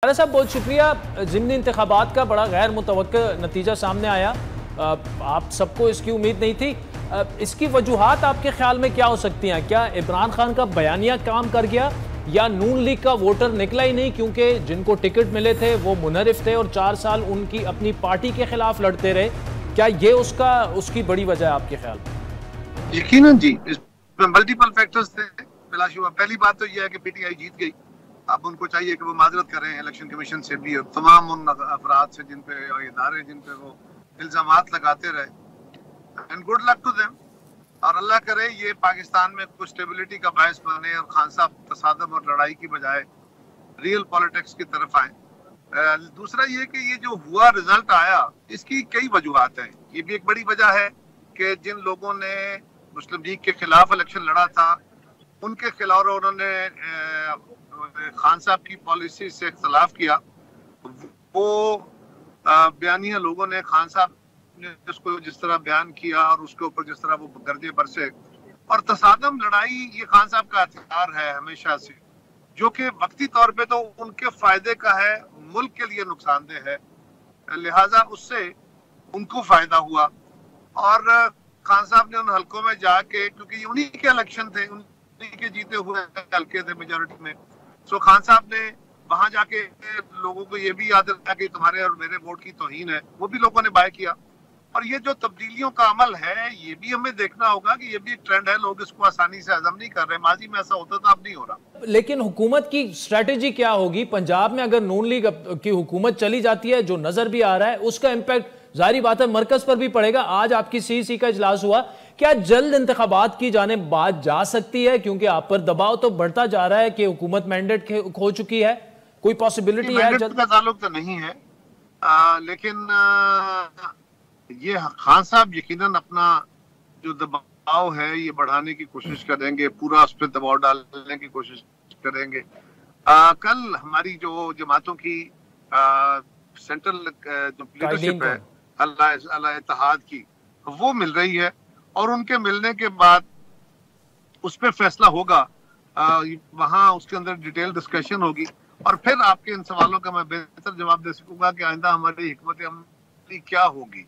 खालिद साहब बहुत शुक्रिया। ज़िमनी इंतखाबात का बड़ा गैर मुतवक्किल नतीजा सामने आया। आप सबको इसकी उम्मीद नहीं थी। इसकी वजूहात आपके ख्याल में क्या हो सकती हैं? क्या इमरान खान का बयानिया काम कर गया या नून लीग का वोटर निकला ही नहीं, क्योंकि जिनको टिकट मिले थे वो मुनहरिफ थे और 4 साल उनकी अपनी पार्टी के खिलाफ लड़ते रहे? क्या ये उसकी बड़ी वजह है आपके ख्याल में? यकीनन जी, इसमें मल्टीपल फैक्टर्स थे। बिलाशुबा पहली बात तो यह है कि पीटीआई जीत गई। अब उनको चाहिए कि वो माजरत करें इलेक्शन कमीशन से भी और तमाम उन अफराद से जिन पे इदारे जिन पे वो इल्जामात लगाते रहे। And good luck to them, और अल्लाह करे ये पाकिस्तान में कुछ स्टेबिलिटी का बायस बने और खान साहब तसादम और लड़ाई की बजाय रियल पॉलिटिक्स की तरफ आए। दूसरा ये कि ये जो हुआ रिजल्ट आया, इसकी कई वजूहत हैं। ये भी एक बड़ी वजह है कि जिन लोगों ने मुस्लिम लीग के खिलाफ इलेक्शन लड़ा था, उनके खिलाफ उन्होंने खान साहब की पॉलिसी से इख्तलाफ किया। वो बयानिया लोगों ने खान साहब ने उसको जिस तरह बयान किया और उसके ऊपर जिस तरह वो गर्जे बरसे, और तसादम लड़ाई ये खान साहब का हथियार है हमेशा से, जो कि वक्ती तौर पे तो उनके फायदे का है, मुल्क के लिए नुकसानदेह है, लिहाजा उससे उनको फायदा हुआ। और खान साहब ने उन हलकों में जाके, क्योंकि उन्हीं के इलेक्शन थे, उन्हीं के जीते हुए हल्के थे मेजोरिटी में, सो खान साहब ने वहां जाके लोगों को ये भी याद रखा कि तुम्हारे और मेरे वोट की तौहीन है, वो भी लोगों ने बाय किया। और ये जो तब्दीलियों का अमल है, ये भी हमें देखना होगा कि ये भी एक ट्रेंड है, लोग इसको आसानी से हजम नहीं कर रहे। माजी में ऐसा होता था, अब नहीं हो रहा। लेकिन हुकूमत की स्ट्रेटेजी क्या होगी? पंजाब में अगर नून लीग की हुकूमत चली जाती है, जो नजर भी आ रहा है, उसका इम्पैक्ट जाहिर बात है मरकज पर भी पड़ेगा। आज आपकी सीईसी का इजलास हुआ, क्या जल्द इंतखाबात की जानिब बात जा सकती है? क्योंकि आप पर दबाव तो बढ़ता जा रहा है कि हुकूमत मैंडेट खो चुकी है। कोई पॉसिबिलिटी है जल्द का ताल्लुक तो नहीं है, लेकिन ये खान साहब यकीनन अपना जो दबाव है ये बढ़ाने की कोशिश करेंगे, पूरा उस पर दबाव डालने की कोशिश करेंगे। कल हमारी जो जमातों की सेंट्रल जो लीडरशिप है अल्लाह इत्तेहाद की, वो मिल रही है, और उनके मिलने के बाद उस पर फैसला होगा। वहाँ उसके अंदर डिटेल डिस्कशन होगी, और फिर आपके इन सवालों का मैं बेहतर जवाब दे सकूंगा कि आइंदा हमारी हिकमत अमली क्या होगी।